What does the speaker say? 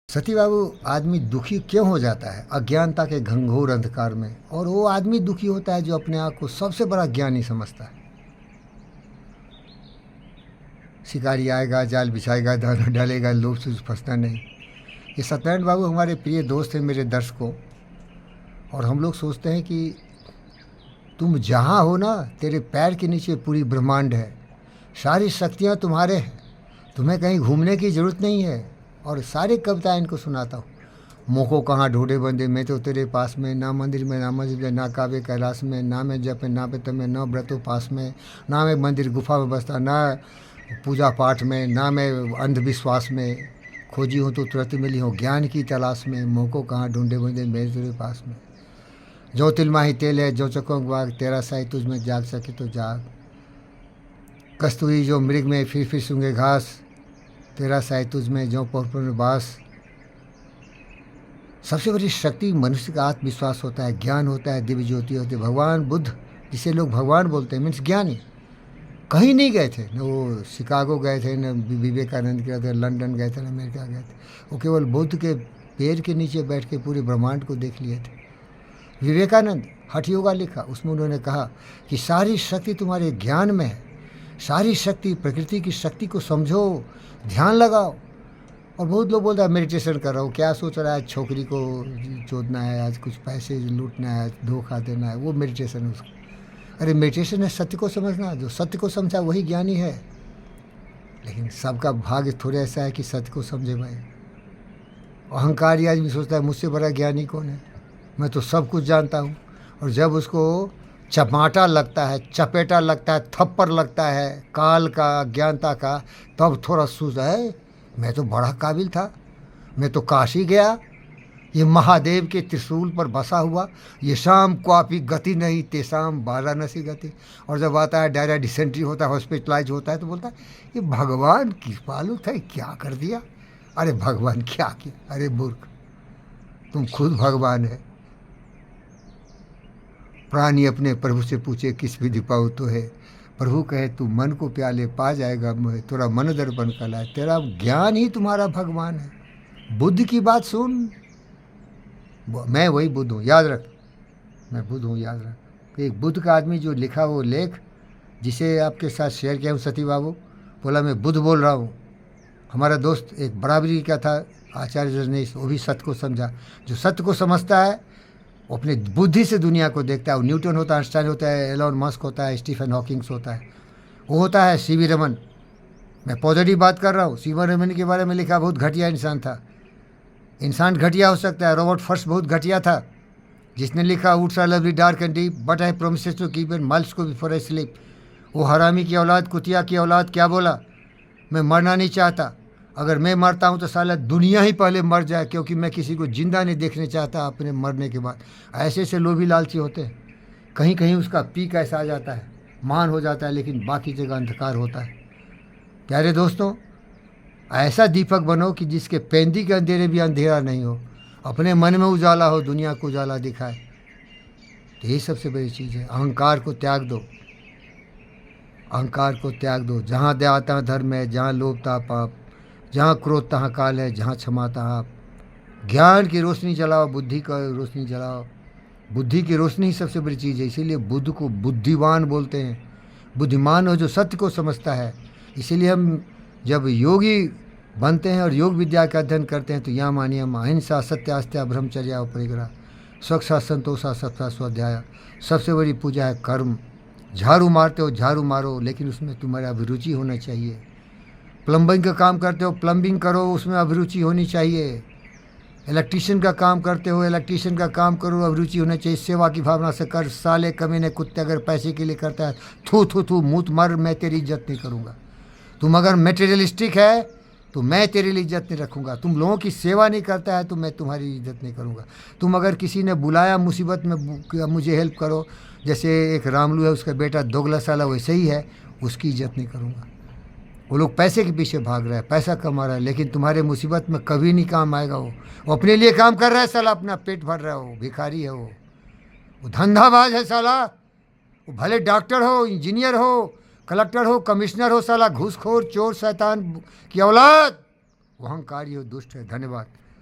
सती बाबू, आदमी दुखी क्यों हो जाता है अज्ञानता के घंघोर अंधकार में। और वो आदमी दुखी होता है जो अपने आप को सबसे बड़ा ज्ञानी समझता है। शिकारी आएगा, जाल बिछाएगा, दाना डालेगा, लोभ से फंसना नहीं। ये सत्यनारायण बाबू हमारे प्रिय दोस्त हैं, मेरे दर्शकों। और हम लोग सोचते हैं कि तुम जहाँ हो ना, तेरे पैर के नीचे पूरी ब्रह्मांड है, सारी शक्तियाँ तुम्हारे हैं, तुम्हें कहीं घूमने की ज़रूरत नहीं है। और सारी कविताएँ इनको सुनाता हूँ। मोको कहाँ ढूंढे बंदे, मैं तो तेरे पास में, ना मंदिर में ना मस्जिद में, ना काबे कैलाश में, ना मैं जप में ना पितम में, ना व्रतो पास में, ना मैं मंदिर गुफा में बसता, ना पूजा पाठ में, ना मैं अंधविश्वास में। खोजी हूँ तो तुरंत मिली हूँ ज्ञान की तलाश में। मोको कहाँ ढूंढे बंदे, मैं तेरे पास में। जो तिल माही तेल है, जो चकों बाग, तेरा साई तुझ में जाग सके तो जाग। कस्तूरी जो मृग में, फिर सूंगे घास, तेरा साई तुझ में, जो पौर में बास। सबसे बड़ी शक्ति मनुष्य का आत्मविश्वास होता है, ज्ञान होता है, दिव्य ज्योति होती है। भगवान बुद्ध, जिसे लोग भगवान बोलते हैं, मीन्स ज्ञानी, कहीं नहीं गए थे। न वो शिकागो गए थे, न विवेकानंद गए थे, लंदन गए थे, न अमेरिका गए थे। वो केवल बुद्ध के पेड़ के नीचे बैठ के पूरे ब्रह्मांड को देख लिए थे। विवेकानंद हठ योगा लिखा, उसमें उन्होंने कहा कि सारी शक्ति तुम्हारे ज्ञान में है। सारी शक्ति, प्रकृति की शक्ति को समझो, ध्यान लगाओ। और बहुत लोग बोलते हैं मेडिटेशन कर रहा हूँ, क्या सोच रहा है, छोकरी को चोदना है, आज कुछ पैसे लूटना है, धोखा देना है, वो मेडिटेशन है उसको। अरे मेडिटेशन है सत्य को समझना, जो सत्य को समझा वही ज्ञानी है। लेकिन सबका भाग्य थोड़ा ऐसा है कि सत्य को समझे भाई। अहंकारी आदमी सोचता है मुझसे बड़ा ज्ञानी कौन है, मैं तो सब कुछ जानता हूँ। और जब उसको चपाटा लगता है, चपेटा लगता है, थप्पड़ लगता है काल का, अज्ञानता का, तब थोड़ा सूझता है मैं तो बड़ा काबिल था, मैं तो काशी गया, ये महादेव के त्रिशूल पर बसा हुआ, ये शाम क्वापी गति नहीं तेसाम वाराणसी गति। और जब आता है डायरिया डिसेंट्री होता है, हॉस्पिटलाइज होता है, तो बोलता है ये भगवान कृपालु था, क्या कर दिया। अरे भगवान क्या किया, अरे मूर्ख, तुम खुद भगवान है। प्राणी अपने प्रभु से पूछे किस विधि पाऊ तो है, प्रभु कहे तू मन को प्याले पा जाएगा मोहे, तेरा मन दर्पण कला है, तेरा ज्ञान ही तुम्हारा भगवान है। बुद्ध की बात सुन, मैं वही बुद्ध हूँ, याद रख, मैं बुद्ध हूँ, याद रख। एक बुद्ध का आदमी जो लिखा वो लेख, जिसे आपके साथ शेयर किया हूँ सती बाबू, बोला मैं बुद्ध बोल रहा हूँ। हमारा दोस्त एक बराबरी का था, आचार्य रजनीश, वो भी सत्य को समझा। जो सत्य को समझता है वो अपनी बुद्धि से दुनिया को देखता है। वो न्यूटन होता है, आइंस्टाइन होता है, एलोन मस्क होता है, स्टीफन हॉकिंग्स होता है, वो होता है सीवी रमन। मैं पॉजिटिव बात कर रहा हूँ। सीवी रमन के बारे में लिखा बहुत घटिया इंसान था। इंसान घटिया हो सकता है, रॉबर्ट फर्स्ट बहुत घटिया था, जिसने लिखा woods are lovely dark and deep but I promise to keep and miles को बिफोर आई स्लीप। वो हरामी की औलाद, कुतिया की औलाद क्या बोला, मैं मरना नहीं चाहता, अगर मैं मरता हूँ तो साला दुनिया ही पहले मर जाए, क्योंकि मैं किसी को जिंदा नहीं देखने चाहता अपने मरने के बाद। ऐसे ऐसे लोभी लालची होते हैं। कहीं कहीं उसका पीक ऐसा आ जाता है, मान हो जाता है, लेकिन बाकी जगह अंधकार होता है। प्यारे दोस्तों, ऐसा दीपक बनो कि जिसके पेंदी के अंधेरे भी अंधेरा नहीं हो, अपने मन में उजाला हो, दुनिया को उजाला दिखाए। तो यही सबसे बड़ी चीज़ है। अहंकार को त्याग दो, अहंकार को त्याग दो। जहाँ दया तहाँ धर्म है, जहाँ लोभ तहाँ पाप, जहाँ क्रोध तहाँ काल है, जहाँ क्षमा तहाँ आप। ज्ञान की रोशनी जलाओ, बुद्धि का रोशनी जलाओ। बुद्धि की रोशनी ही सबसे बड़ी चीज़ है। इसीलिए बुद्ध को बुद्धिमान बोलते हैं। बुद्धिमान हो जो सत्य को समझता है। इसीलिए हम जब योगी बनते हैं और योग विद्या का अध्ययन करते हैं तो यम नियम अहिंसा सत्यास्त्या ब्रह्मचर्या और परिग्रह स्वच्छा संतोषा सत्ता स्वाध्याय। सबसे बड़ी पूजा है कर्म। झाड़ू मारते हो झाड़ू मारो, लेकिन उसमें तुम्हारी अभिरुचि होना चाहिए। प्लम्बिंग का काम करते हो प्लम्बिंग करो, उसमें अभिरुचि होनी चाहिए। इलेक्ट्रीशियन का काम करते हो इलेक्ट्रीशियन का काम करो, अभिरुचि होना चाहिए। सेवा की भावना से कर। साले कमीने कुत्ते अगर पैसे के लिए करता है, थू थू थू मूत मर, मैं तेरी इज्जत नहीं करूँगा। तुम अगर मेटेरियलिस्टिक है तो मैं तेरे लिए इज्जत नहीं रखूँगा। तुम लोगों की सेवा नहीं करता है तो मैं तुम्हारी इज्जत नहीं करूँगा। तुम अगर किसी ने बुलाया मुसीबत में मुझे हेल्प करो, जैसे एक रामलू है, उसका बेटा दोगला साला वैसे ही है, उसकी इज्जत नहीं करूँगा। वो लोग पैसे के पीछे भाग रहा है, पैसा कमा रहा है, लेकिन तुम्हारे मुसीबत में कभी नहीं काम आएगा। वो अपने लिए काम कर रहा है साला, अपना पेट भर रहा है, वो भिखारी है, वो धंधाबाज है साला। वो भले डॉक्टर हो, इंजीनियर हो, कलेक्टर हो, कमिश्नर हो, साला घूसखोर चोर शैतान की औलाद, वो अहंकारी हो, दुष्ट है। धन्यवाद।